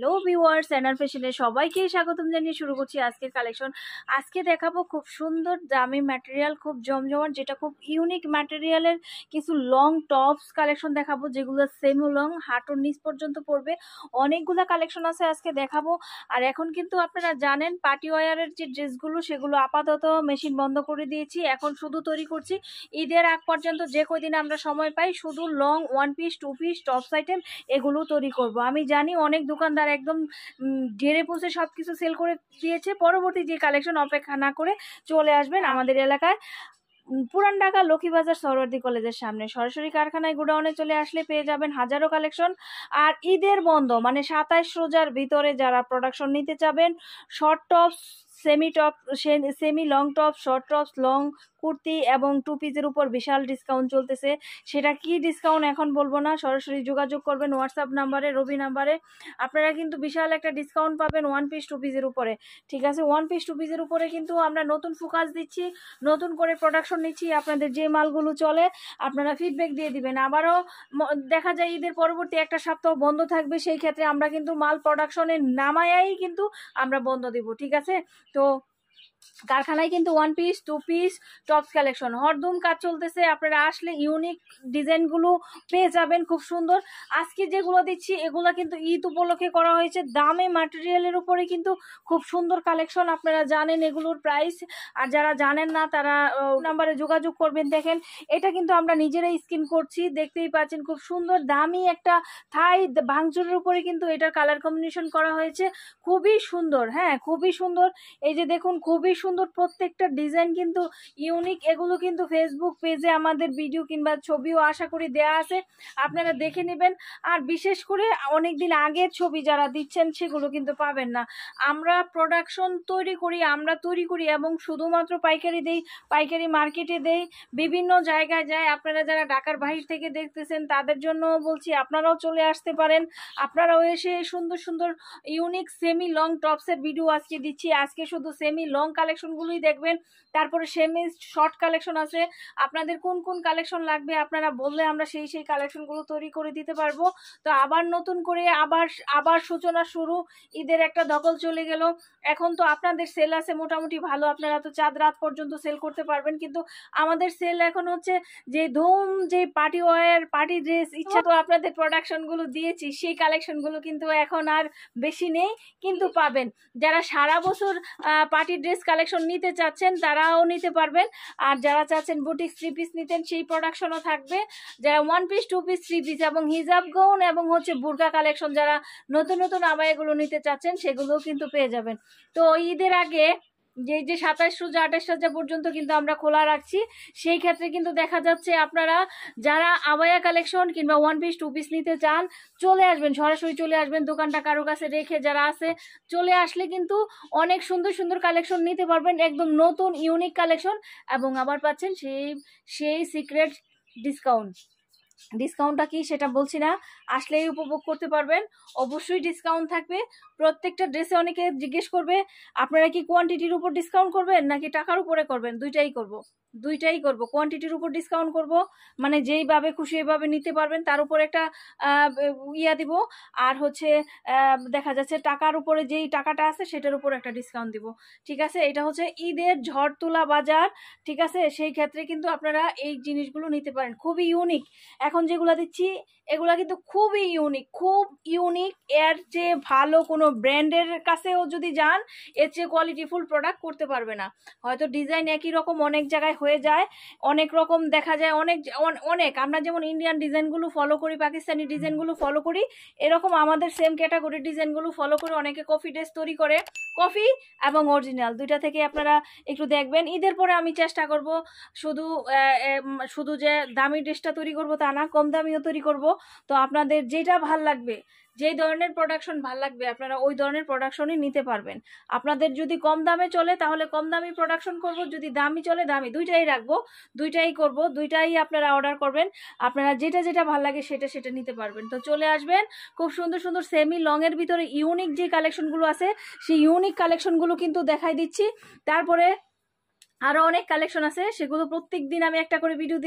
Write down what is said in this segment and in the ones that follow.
Hello viewers, NR ফ্যাশনে সবাইকে স্বাগতম জানিয়ে শুরু করছি আজকের কালেকশন। আজকে দেখাবো খুব সুন্দর দামি ম্যাটেরিয়াল, খুব জমজমাট, যেটা খুব ইউনিক ম্যাটেরিয়ালের কিছু লং টপস কালেকশন দেখাবো, যেগুলো সেমি লং, হাঁটুর নিচ পর্যন্ত পড়বে। অনেকগুলো কালেকশন আছে আজকে দেখাবো। আর এখন কিন্তু আপনারা জানেন পার্টি ওয়ারের যে ড্রেসগুলো, সেগুলো আপাতত মেশিন বন্ধ করে দিয়েছি। এখন শুধু তৈরি করছি ঈদের আগ পর্যন্ত, যে কদিন আমরা সময় পাই, শুধু long one piece, two piece, tops item এগুলো তৈরি করব। আমি জানি অনেক দোকানদার একদম ঢেরে পুষে সব কিছু সেল করে দিয়েছে। পরবর্তী যে কালেকশন অপেক্ষা না করে চলে আসবেন আমাদের এলাকায় পুরান ঢাকা লক্ষ্মীবাজার সরওয়ার্দী কলেজের সামনে। সরাসরি কারখানায় গোডাউনে চলে আসলে পেয়ে যাবেন হাজারো কালেকশন। আর ঈদের বন্ধ মানে 27 রোজার ভিতরে যারা প্রোডাকশন নিতে চাবেন, short tops, semi top, semi long top, short tops, long kurti এবং টু পিসের উপর বিশাল ডিসকাউন্ট চলতেছে। সেটা কি ডিসকাউন্ট এখন বলবো না, সরাসরি যোগাযোগ করবেন হোয়াটসঅ্যাপ নাম্বারে, রবি নাম্বারে। আপনারা কিন্তু বিশাল একটা ডিসকাউন্ট পাবেন ওয়ান পিস টু পিসের উপরে। ঠিক আছে, ওয়ান পিস টু পিসের উপরে কিন্তু আমরা নতুন ফোকাস দিচ্ছি, নতুন করে প্রোডাকশন নিচ্ছি। আপনাদের যে মালগুলো চলে আপনারা ফিডব্যাক দিয়ে দিবেন। আবারও দেখা যায় ঈদের পরবর্তী একটা সপ্তাহ বন্ধ থাকবে, সেই ক্ষেত্রে আমরা কিন্তু মাল প্রোডাকশনে নামায়াই কিন্তু আমরা বন্ধ দিব। ঠিক আছে, তো কারখানায় কিন্তু one piece, two piece, tops collection হরদম কাজ চলতেছে। আপনারা আসলে ইউনিক ডিজাইনগুলো পেয়ে যাবেন, খুব সুন্দর। আজকে যেগুলো দিচ্ছি এগুলো কিন্তু ঈদ উপলক্ষে করা হয়েছে, দামে ম্যাটেরিয়ালের উপরে কিন্তু খুব সুন্দর কালেকশন। আপনারা জানেন এগুলোর প্রাইস, আর যারা জানেন না তারা নাম্বারে যোগাযোগ করবেন। দেখেন এটা কিন্তু আমরা নিজেরাই স্কিন করছি, দেখতেই পাচ্ছেন খুব সুন্দর দামি একটা থাই ভাঙচুরের উপরে কিন্তু এটার কালার কম্বিনেশন করা হয়েছে, খুবই সুন্দর। হ্যাঁ, খুবই সুন্দর। এই যে দেখুন, খুবই সুন্দর, প্রত্যেকটা ডিজাইন কিন্তু ইউনিক। এগুলো কিন্তু ফেসবুক পেজে আমাদের ভিডিও কিংবা ছবিও আশা করি দেয়া আছে, আপনারা দেখে নেবেন। আর বিশেষ করে অনেকদিন আগের ছবি যারা দিচ্ছেন সেগুলো কিন্তু পাবেন না। আমরা প্রোডাকশন তৈরি করি এবং শুধুমাত্র পাইকারি দেই, পাইকারি মার্কেটে দেই, বিভিন্ন জায়গায় যায়। আপনারা যারা ঢাকার বাহির থেকে দেখতেছেন তাদের জন্য বলছি, আপনারাও চলে আসতে পারেন। আপনারাও এসে সুন্দর সুন্দর ইউনিক সেমি লং টপসের ভিডিও আজকে দিচ্ছি। আজকে শুধু সেমি লং কালেকশনগুলোই দেখবেন, তারপরে সেমি শর্ট কালেকশন আছে। আপনাদের কোন কোন কালেকশন লাগবে আপনারা বললে আমরা সেই কালেকশনগুলো তৈরি করে দিতে পারবো। তো আবার নতুন করে আবার সূচনা শুরু। ঈদের একটা ধকল চলে গেল, এখন তো আপনাদের সেল আছে মোটামুটি ভালো, আপনারা তো চাঁদ রাত পর্যন্ত সেল করতে পারবেন। কিন্তু আমাদের সেল এখন হচ্ছে যে ধুম, যে পার্টি ওয়্যার, পার্টি ড্রেস, ইচ্ছা তো আপনাদের প্রোডাকশনগুলো দিয়েছি, সেই কালেকশনগুলো কিন্তু এখন আর বেশি নেই, কিন্তু পাবেন। যারা সারা বছর পার্টি ড্রেস কালেকশন নিতে চাচ্ছেন তারাও নিতে পারবেন। আর যারা চাচ্ছেন বুটিক থ্রি পিস নিতেন, সেই প্রোডাকশনও থাকবে। যারা one piece, two piece, three piece এবং হিজাব গাউন এবং হচ্ছে বুরকা কালেকশন, যারা নতুন নতুন আবায়াগুলো নিতে চাচ্ছেন সেগুলোও কিন্তু পেয়ে যাবেন। তো ঈদের আগে যে 27 রোজা 28 রোজা পর্যন্ত কিন্তু আমরা খোলা রাখছি। সেই ক্ষেত্রে কিন্তু দেখা যাচ্ছে আপনারা যারা আবায়া কালেকশন কিংবা ওয়ান পিস, টু পিস নিতে চান চলে আসবেন, সরাসরি চলে আসবেন। দোকানটা কারো কাছে রেখে যারা আছে চলে আসলে কিন্তু অনেক সুন্দর সুন্দর কালেকশন নিতে পারবেন, একদম নতুন ইউনিক কালেকশন। এবং আবার পাচ্ছেন সেই সিক্রেট ডিসকাউন্ট। ডিসকাউন্টটা কি সেটা বলছি না, আসলেই উপভোগ করতে পারবেন। অবশ্যই ডিসকাউন্ট থাকবে প্রত্যেকটা ড্রেসে। অনেকে জিজ্ঞেস করবে আপনারা কি কোয়ান্টিটির উপর ডিসকাউন্ট করবেন নাকি টাকার উপরে করবেন? দুইটাই করব। কোয়ান্টিটির উপর ডিসকাউন্ট করব, মানে যেইভাবে খুশি এইভাবে নিতে পারবেন, তার উপর একটা ইয়া দিব। আর হচ্ছে দেখা যাচ্ছে টাকার উপরে যেই টাকাটা আছে সেটার উপর একটা ডিসকাউন্ট দিব। ঠিক আছে, এটা হচ্ছে ঈদের ঝড় তোলা বাজার। ঠিক আছে, সেই ক্ষেত্রে কিন্তু আপনারা এই জিনিসগুলো নিতে পারেন, খুবই ইউনিক। এখন যেগুলো দিচ্ছি এগুলা কিন্তু খুবই ইউনিক, খুব ইউনিক। এর চেয়ে ভালো কোনো ব্র্যান্ডের কাছেও যদি যান, এর চেয়ে কোয়ালিটিফুল প্রোডাক্ট করতে পারবে না। হয়তো ডিজাইন একই রকম অনেক জায়গায় হয়ে যায়, অনেক রকম দেখা যায়, অনেক আমরা যেমন ইন্ডিয়ান ডিজাইনগুলো ফলো করি, পাকিস্তানি ডিজাইনগুলো ফলো করি, এরকম আমাদের সেম ক্যাটাগরির ডিজাইনগুলো ফলো করে অনেকে কফি ড্রেস তৈরি করে। কফি এবং অরিজিনাল দুইটা থেকে আপনারা একটু দেখবেন। ঈদের পরে আমি চেষ্টা করব শুধু যে দামি ড্রেসটা তৈরি করব তা না, কম দামিও তৈরি করব। তো আপনাদের যেটা ভাল লাগবে, যেই ধরনের প্রোডাকশন ভাল লাগবে আপনারা ওই ধরনের প্রোডাকশনই নিতে পারবেন। আপনাদের যদি কম দামে চলে তাহলে কম দামি প্রোডাকশন করব, যদি দামি চলে দামি, দুইটাই রাখবো, দুইটাই করব, দুইটাই আপনারা অর্ডার করবেন। আপনারা যেটা ভাল লাগে সেটা নিতে পারবেন। তো চলে আসবেন, খুব সুন্দর সুন্দর সেমি লং এর ভিতরে ইউনিক যে কালেকশনগুলো আছে সেই ইউনিক কালেকশনগুলো কিন্তু দেখাই দিচ্ছি। তারপরে আরও অনেক কালেকশন আছে, সেগুলো প্রত্যেক দিন আমি একটা করে ভিডিও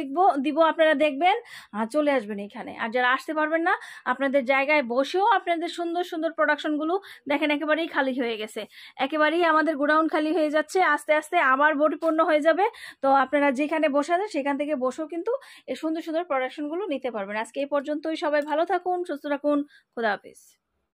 দিব, আপনারা দেখবেন আর চলে আসবেন এখানে। আর যারা আসতে পারবেন না, আপনাদের জায়গায় বসেও আপনাদের সুন্দর সুন্দর প্রোডাকশনগুলো দেখেন একেবারেই খালি হয়ে গেছে, একেবারেই আমাদের গোডাউন খালি হয়ে যাচ্ছে, আস্তে আস্তে আবার পরিপূর্ণ হয়ে যাবে। তো আপনারা যেখানে বসে আছেন সেখান থেকে বসেও কিন্তু এই সুন্দর সুন্দর প্রোডাকশনগুলো নিতে পারবেন। আজকে এই পর্যন্তই, সবাই ভালো থাকুন, সুস্থ থাকুন, খোদা হাফিজ।